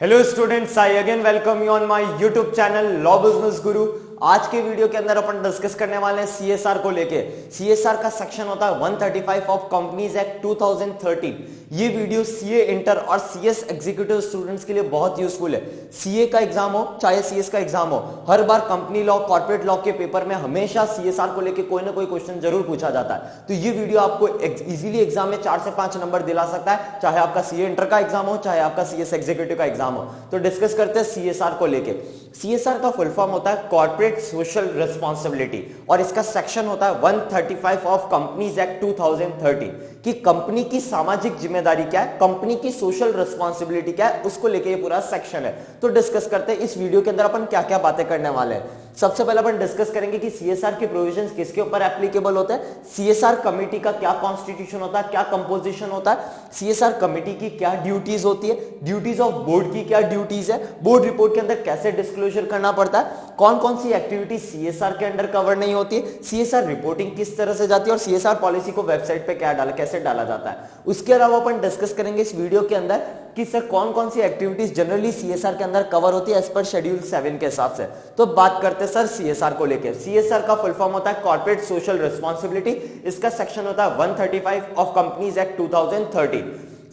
Hello students, I again welcome you on my YouTube channel law business गुरु। आज के video के अंदर अपन discuss करने वाले हैं सीएसआर को लेके। सीएसआर का सेक्शन होता है 135 ऑफ कंपनीज एक्ट 2013। ये वीडियो सीए इंटर और सीएस एग्जीक्यूटिव स्टूडेंट्स के लिए बहुत यूजफुल है। सीए का एग्जाम हो चाहे सीएस का एग्जाम हो, हर बार कंपनी लॉ कॉर्पोरेट लॉ के पेपर में हमेशा सीएसआर को लेके कोई ना कोई क्वेश्चन जरूर पूछा जाता है। तो ये वीडियो आपको इजीली एग्जाम में 4 से 5 नंबर दिला सकता है, चाहे आपका सीए इंटर का एग्जाम हो चाहे आपका सीएस एग्जीक्यूटिव का एग्जाम हो। तो डिस्कस करते हैं सीएसआर को लेके। सीएसआर का फुल फॉर्म होता है कॉर्पोरेट सोशल रिस्पांसिबिलिटी और इसका सेक्शन होता है 135 ऑफ कंपनीज एक्ट 2013 कि कंपनी की सामाजिक जिम्मेदारी क्या है, कंपनी की सोशल रिस्पांसिबिलिटी क्या है, उसको लेके ये पूरा सेक्शन है। तो डिस्कस करते हैं इस वीडियो के अंदर अपन क्या क्या बातें करने वाले हैं। सबसे पहले अपन डिस्कस करेंगे कि सीएसआर के प्रोविजंस किसके ऊपर एप्लीकेबल होते हैं, सीएसआर कमेटी का क्या कॉन्स्टिट्यूशन होता है, क्या कंपोजिशन होता है, सीएसआर कमेटी की क्या ड्यूटीज होती है, ड्यूटीज ऑफ बोर्ड की क्या ड्यूटीज है, बोर्ड रिपोर्ट के अंदर कैसे डिस्क्लोजर करना पड़ता है, कौन कौन सी एक्टिविटी सीएसआर के अंडर कवर नहीं होती है, सीएसआर रिपोर्टिंग किस तरह से जाती है और सीएसआर पॉलिसी को वेबसाइट पे क्या डाला कैसे डाला जाता है। उसके अलावा अपन डिस्कस करेंगे इस वीडियो के अंदर कि सर कौन कौन सी एक्टिविटीज जनरली सीएसआर के अंदर कवर होती है एज पर शेड्यूल 7 के हिसाब से। तो बात करते हैं सर सीएसआर को लेकर। सीएसआर का फुल फॉर्म होता है कॉर्पोरेट सोशल रिस्पांसिबिलिटी। इसका सेक्शन होता है 135 ऑफ कंपनीज एक्ट 2013।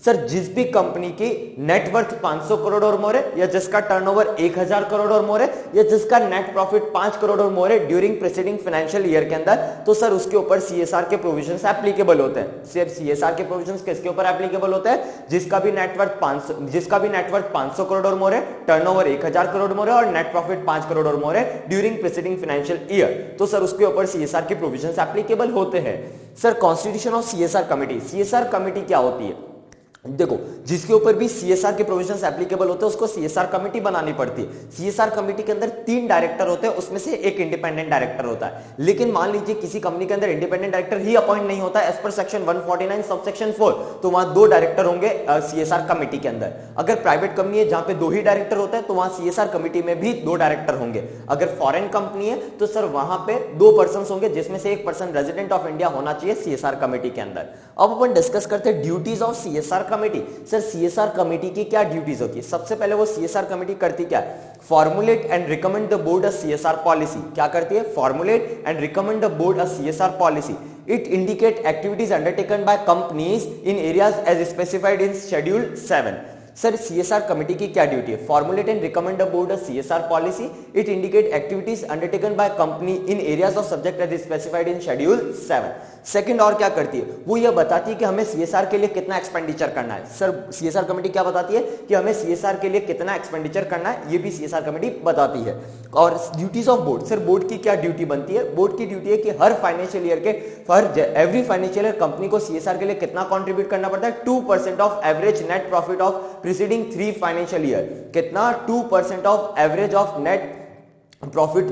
सर जिस भी कंपनी की नेटवर्थ 500 करोड़ और मोर है या जिसका टर्नओवर 1000 करोड़ और मोर है या जिसका नेट प्रॉफिट 5 करोड़ और मोर है ड्यूरिंग प्रीसीडिंग फाइनेंशियल ईयर के अंदर, तो सर उसके ऊपर सीएसआर के प्रोविजंस एप्लीकेबल होते हैं। सिर्फ सीएसआर के प्रोविजंस किसके ऊपर एप्लीकेबल होते हैं, जिसका भी नेटवर्थ 500 करोड़ और मोर है, टर्नओवर 1000 करोड़ मोर है और नेट प्रॉफिट 5 करोड़ और मोर है ड्यूरिंग प्रीसीडिंग फाइनेंशियल ईयर, तो सर उसके ऊपर सीएसआर के प्रोविजंस एप्लीकेबल होते हैं। Sir constitution of CSR committee. CSR committee क्या होती है, देखो जिसके ऊपर भी सीएसआर के प्रोविजंस एप्लीकेबल होते हैं उसको सीएसआर कमेटी बनानी पड़ती है। सीएसआर कमेटी के अंदर 3 डायरेक्टर होते हैं, उसमें से एक इंडिपेंडेंट डायरेक्टर होता है। लेकिन मान लीजिए किसी कंपनी के अंदर इंडिपेंडेंट डायरेक्टर ही अपॉइंट नहीं होता as per section 149 sub section 4, तो वहां 2 डायरेक्टर होंगे सीएसआर कमेटी के अंदर। अगर प्राइवेट कंपनी है जहां पे 2 ही डायरेक्टर होते हैं तो वहां सीएसआर कमेटी में भी 2 डायरेक्टर होंगे। अगर फॉरेन कंपनी है तो सर वहां पे 2 पर्सन होंगे जिसमें से 1 पर्सन रेजिडेंट ऑफ इंडिया होना चाहिए सीएसआर कमेटी के अंदर। अब अपन डिस्कस करते हैं duties of CSR committee. Sir CSR committee की क्या ड्यूटीज होती है, सबसे पहले वो सीएसआर कमेटी करती क्या है, formulate and recommend the board a CSR policy. क्या करती है, formulate and recommend the board a CSR policy. It indicate activities undertaken by companies in areas as specified in schedule 7। Sir CSR committee की क्या duty है, formulate and recommend the board a CSR policy. It indicate activities undertaken by company in areas of subject as specified in schedule 7। Second और क्या करती है, वो ये बताती है कि हमें सीएसआर के लिए कितना एक्सपेंडिचर करना है। सर सीएसआर कमेटी क्या बताती है कि हमें सीएसआर के लिए कितना एक्सपेंडिचर करना है, ये भी सीएसआर कमेटी बताती है। और duties of board, sir board की क्या ड्यूटी बनती है, बोर्ड की ड्यूटी है कि हर फाइनेंशियल ईयर के एवरी फाइनेंशियल ईयर कंपनी को सीएसआर के लिए कितना कंट्रीब्यूट करना पड़ता है, 2% of average net profit of preceding 3 financial year. कितना, 2% of average of net profit.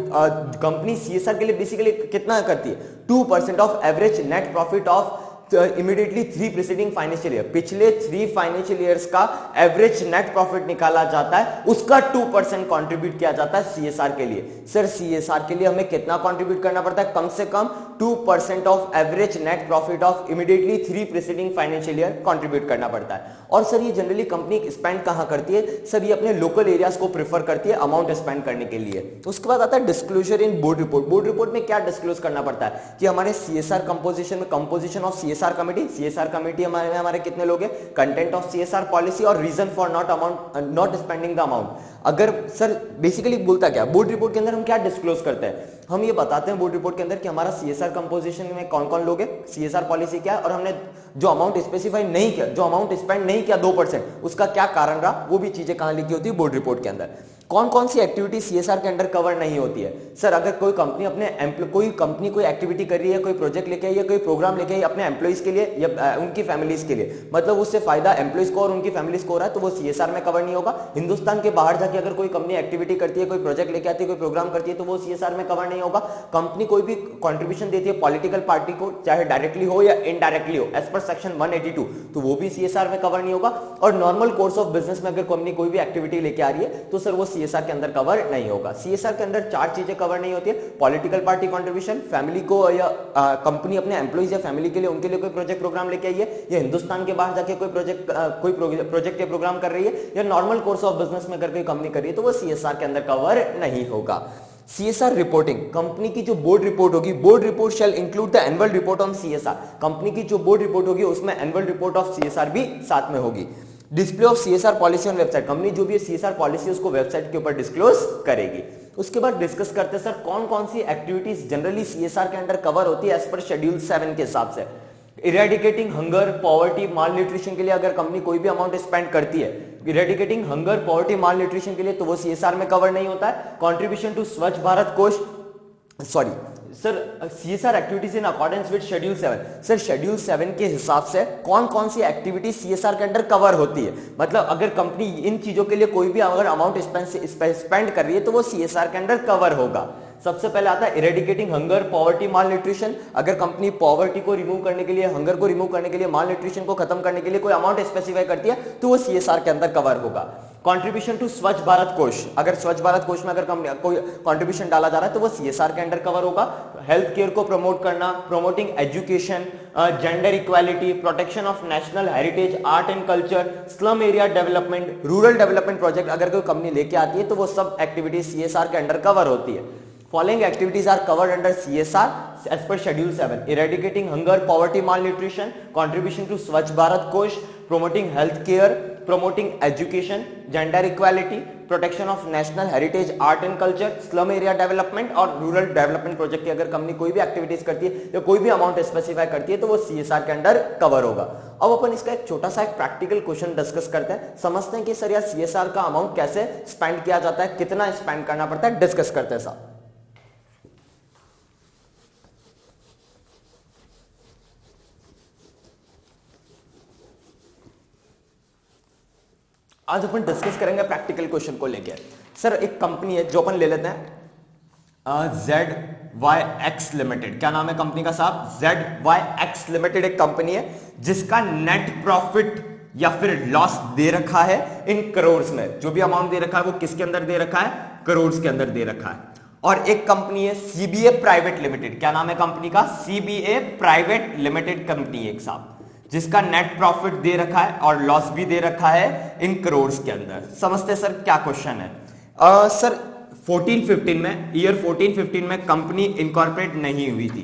Company CSR के लिए बेसिकली कितना करती है, 2% of average net profit of immediately 3 preceding financial year. पिछले 3 फाइनेंशियल ईयर्स का एवरेज नेट प्रॉफिट निकाला जाता है, उसका 2% कंट्रीब्यूट किया जाता है सीएसआर के लिए। सर सीएसआर के लिए हमें कितना कंट्रीब्यूट करना पड़ता है, कम से कम 2% of average net profit of immediately 3 preceding financial year contribute करना पड़ता है। और सर ये जनरली कंपनी स्पेंड कहां करती है, सर ये अपने लोकल एरियाज को प्रेफर करती है अमाउंट स्पेंड करने के लिए। उसके बाद आता है disclosure in board report. Board report में क्या डिस्क्लोज करना पड़ता है कि हमारे सीएसआर कंपोजिशन में कंपोजिशन ऑफ सीएसआर कमेटी हमारे कितने लोग हैं, कंटेंट ऑफ सीएसआर पॉलिसी और reason for not spending the amount. अगर सर बेसिकली बोलता क्या, बोर्ड रिपोर्ट के अंदर हम क्या डिस्क्लोज करते हैं, हम ये बताते हैं बोर्ड रिपोर्ट के अंदर कि हमारा सीएसआर कंपोजिशन में कौन कौन लोग हैं, सीएसआर पॉलिसी क्या है और हमने जो अमाउंट स्पेसिफाई नहीं किया, जो अमाउंट स्पेंड नहीं किया 2%, उसका क्या कारण रहा, वो भी चीजें कहां लिखी होती है, बोर्ड रिपोर्ट के अंदर। कौन कौन सी एक्टिविटी सीएसआर के अंडर कवर नहीं होती है, सर अगर कोई कंपनी कोई एक्टिविटी कर रही है, कोई प्रोजेक्ट लेके आई है, कोई प्रोग्राम लेके आई अपने एम्प्लॉइज के लिए या उनकी फैमिलीज के लिए, मतलब उससे फायदा एम्प्लॉइज को और उनकी फैमिलीज को हो रहा है, तो वो सीएसआर में कवर नहीं होगा। हिंदुस्तान के बाहर जाके अगर कोई कंपनी एक्टिविटी करती है, कोई प्रोजेक्ट लेके आती है, कोई प्रोग्राम करती है, तो वो सीएसआर में कवर नहीं होगा। कंपनी कोई भी कंट्रीब्यूशन देती है पॉलिटिकल पार्टी को, चाहे डायरेक्टली हो या इनडायरेक्टली हो, एज पर सेक्शन 182 तो वो भी सीएसआर में कवर नहीं होगा। और नॉर्मल कोर्स ऑफ बिजनेस में अगर कंपनी कोई भी एक्टिविटी लेके आ रही है तो सर वो सीएसआर के अंदर कवर नहीं होगा। सीएसआर के अंदर 4 चीजें कवर नहीं होती है, पॉलिटिकल पार्टी कंट्रीब्यूशन, फैमिली को या कंपनी अपने एम्प्लॉइज या फैमिली के लिए उनके लिए कोई प्रोजेक्ट प्रोग्राम लेके आई है, या हिंदुस्तान के बाहर जाके कोई प्रोजेक्ट या प्रोग्राम कर रही है, या नॉर्मल कोर्स ऑफ बिजनेस में अगर कोई कंपनी कर रही है तो वो सीएसआर के अंदर कवर नहीं होगा। सीएसआर रिपोर्टिंग, कंपनी की जो बोर्ड रिपोर्ट होगी, board report shall include the annual report on CSR, company की जो बोर्ड रिपोर्ट होगी उसमें एनुअल रिपोर्ट ऑफ सीएसआर भी साथ में होगी। Display of CSR policy on website, company जो भी सीएसआर पॉलिसी उसको वेबसाइट के ऊपर डिस्क्लोज करेगी। उसके बाद डिस्कस करते हैं सर कौन कौन सी एक्टिविटीज जनरली सीएसआर के अंदर कवर होती है एज पर शेड्यूल 7 के हिसाब से। इरेडिकेटिंग हंगर, पॉवर्टी, माल न्यूट्रिशन के लिए अगर कंपनी कोई भी अमाउंट स्पेंड करती है, इरेडिकेटिंग हंगर, पॉवर्टी, माल न्यूट्रिशन के लिए, तो वो सीएसआर में कवर नहीं होता है। कंट्रीब्यूशन टू स्वच्छ भारत कोष, sorry sir CSR activities in accordance with schedule 7, sir schedule 7 के हिसाब से कौन कौन सी एक्टिविटीज सीएसआर के अंदर कवर होती है, मतलब अगर कंपनी इन चीजों के लिए कोई भी अगर अमाउंट स्पेंड कर रही है तो वो सीएसआर के अंदर कवर होगा। सबसे पहले आता है इरेडिकेटिंग हंगर, पॉवर्टी, माल न्यूट्रिशन, अगर कंपनी पॉवर्टी को रिमूव करने के लिए, हंगर को रिमूव करने के लिए, माल न्यूट्रिशन को खत्म करने के लिए कोई अमाउंट स्पेसिफाई करती है तो वो सीएसआर के अंदर कवर होगा। कंट्रीब्यूशन टू स्वच्छ भारत कोष, अगर स्वच्छ भारत कोष में अगर कंपनी कोई कंट्रीब्यूशन डाला जा रहा है तो वो सीएसआर के अंडर कवर होगा। हेल्थ केयर को प्रमोट करना, promoting education, gender equality, protection of national heritage, art and culture, slum area development, rural development project अगर कोई कंपनी लेके आती है तो वो सब एक्टिविटीज सीएसआर के अंडर कवर होती है। Following activities are covered under CSR as per Schedule 7: eradicating hunger, poverty, malnutrition, contribution to Swachh Bharat Kosh, promoting health care, promoting education, gender equality, protection of national heritage, art and culture, slum area development और rural development project की अगर company कोई भी activities करती है या कोई भी अमाउंट स्पेसिफाई करती है तो वो सीएसआर के अंडर कवर होगा। अब अपन इसका एक छोटा सा एक प्रैक्टिकल क्वेश्चन डिस्कस करते हैं, समझते हैं कि सर यार सीएसआर का अमाउंट कैसे स्पेंड किया जाता है, कितना स्पेंड करना पड़ता है, डिस्कस करते हैं साहब। आज अपन डिस्कस करेंगे प्रैक्टिकल क्वेश्चन को लेकर। सर एक कंपनी है जो अपन ले लेते हैं ZYX लिमिटेड, क्या नाम है कंपनी का साहब? ZYX लिमिटेड एक कंपनी है जिसका नेट प्रॉफिट या फिर लॉस दे रखा है इन करोड़ में, जो भी अमाउंट दे रखा है वो किसके अंदर दे रखा है? करोड़ के अंदर दे रखा है। और एक कंपनी है CBA प्राइवेट लिमिटेड, क्या नाम है कंपनी का? CBA प्राइवेट लिमिटेड कंपनी है एक साहब, जिसका नेट प्रॉफिट दे रखा है और लॉस भी दे रखा है इन करोड़ के अंदर। समझते सर क्या क्वेश्चन है। सर 14-15 में, ईयर 14-15 में कंपनी इनकॉर्पोरेट नहीं हुई थी,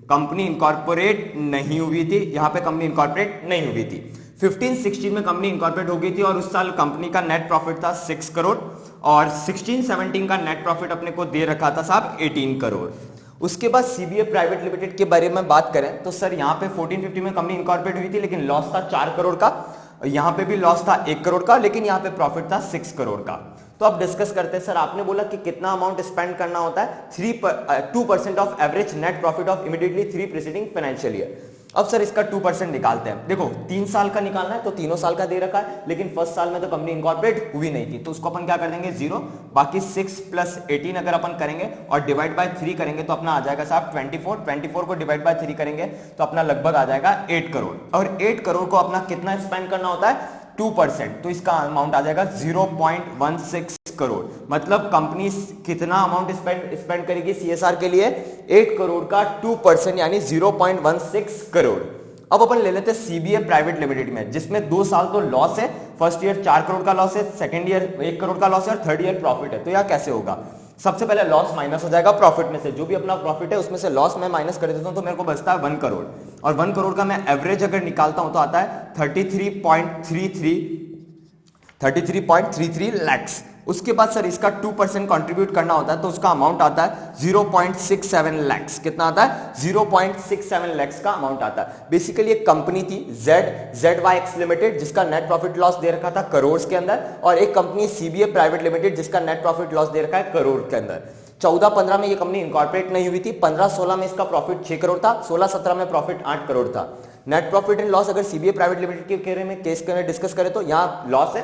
कंपनी इनकॉर्पोरेट नहीं हुई थी, यहां पे कंपनी इनकॉर्पोरेट नहीं हुई थी। 15-16 में कंपनी इनकॉर्पोरेट हो गई थी और उस साल कंपनी का नेट प्रॉफिट था 6 करोड़ और 16-17 का नेट प्रॉफिट अपने को दे रखा था साहब 18 करोड़। उसके बाद सीबीए प्राइवेट लिमिटेड के बारे में बात करें तो सर यहाँ पे 14-15 में कंपनी इनकॉर्पोरेट हुई थी लेकिन लॉस था 4 करोड़ का, यहाँ पे भी लॉस था 1 करोड़ का, लेकिन यहाँ पे प्रॉफिट था 6 करोड़ का। तो अब डिस्कस करते हैं। सर आपने बोला कि कितना अमाउंट स्पेंड करना होता है? 2% of average net profit of immediately 3 preceding financial year. अब सर इसका 2% निकालते हैं। देखो 3 साल का निकालना है तो तीनों साल का दे रखा है, लेकिन फर्स्ट साल में तो कंपनी इनकॉर्पोरेट हुई नहीं थी, तो उसको अपन क्या कर देंगे 0, बाकी 6 + 18 अगर अपन करेंगे और डिवाइड बाय 3 करेंगे तो अपना आ जाएगा साहब 24 को डिवाइड बाय 3 करेंगे तो अपना लगभग आ जाएगा 8 करोड़। और 8 करोड़ को अपना कितना स्पेंड करना होता है? 2%, तो इसका अमाउंट आ जाएगा 0.16 करोड़। मतलब कंपनी कितना अमाउंट स्पेंड करेगी सीएसआर के लिए? 8 करोड़ का 2% यानी 0.16 करोड़। अब अपन ले लेते हैं सीबीए प्राइवेट लिमिटेड में, जिसमें 2 साल तो लॉस है, फर्स्ट ईयर 4 करोड़ का लॉस है, सेकंड ईयर 1 करोड़ का लॉस है और थर्ड ईयर प्रॉफिट है। तो यह कैसे होगा? सबसे पहले लॉस माइनस हो जाएगा प्रॉफिट में से, जो भी अपना प्रॉफिट है उसमें से लॉस मैं माइनस कर देता हूं तो मेरे को बचता है 1 करोड़, और 1 करोड़ का मैं एवरेज अगर निकालता हूं तो आता है 33.33 लैक्स। उसके बाद सर इसका 2% कंट्रीब्यूट करना होता है तो उसका अमाउंट आता है 0.67 लैक्स। कितना आता है? 0.67 लैक्स का अमाउंट आता है। बेसिकली एक कंपनी थी ZYX लिमिटेड जिसका नेट प्रॉफिट लॉस दे रखा था करोड़ के अंदर, और एक कंपनी CBA प्राइवेट लिमिटेड जिसका नेट प्रॉफिट लॉस दे रखा है करोड़ के अंदर। 14-15 में ये कंपनी इनकॉर्पोरेट नहीं हुई थी, 15-16 में इसका प्रॉफिट 6 करोड़ था, 16-17 में प्रॉफिट 8 करोड़ था। नेट प्रॉफिट एंड लॉस अगर सीबीए प्राइवेट लिमिटेड के केस में डिस्कस करें तो यहाँ लॉस है,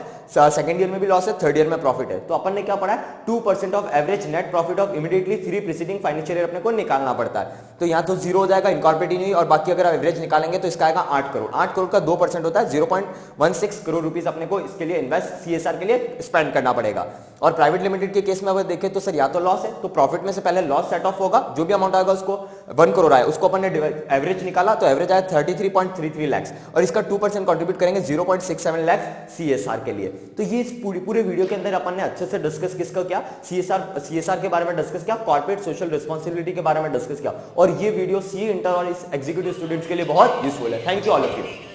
सेकंड ईयर में भी लॉस है, थर्ड ईयर में प्रॉफिट है। तो अपन ने क्या पढ़ा है? 2% of average net profit of immediately 3 preceding financial year अपने को निकालना पड़ता है। तो तो यहाँ तो जीरो हो जाएगा, इनकॉर्पोरेट ही नहीं, और बाकी अगर आप एवरेज निकालेंगे तो इसका आएगा 8 करोड़। 8 करोड़ का 2% होता है 0.16 करोड़ रुपीस अपने को इसके लिए इन्वेस्ट सीएसआर के लिए स्पेंड करना पड़ेगा। और प्राइवेट लिमिटेड के केस में अगर देखें तो सर या तो लॉस है, तो प्रॉफिट में से पहले लॉस सेट ऑफ होगा, जो भी अमाउंट आएगा उसको 1 करोड़ आया, उसको अपन ने एवरेज निकाला तो एवरेज आया 33.33 लाख, और इसका 2% कंट्रीब्यूट करेंगे 0.67 लाख सीएसआर के लिए। तो ये इस पूरे वीडियो के अंदर अपन ने अच्छे से डिस्कस किसका किया, सीएसआर के बारे में डिस्कस किया, कॉर्पोरेट सोशल रिस्पांसिबिलिटी के बारे में डिस्कस किया, और ये वीडियो सीए इंटर और इस एग्जीक्यूटिव स्टूडेंट्स के लिए बहुत यूजफुल है। Thank you all of you.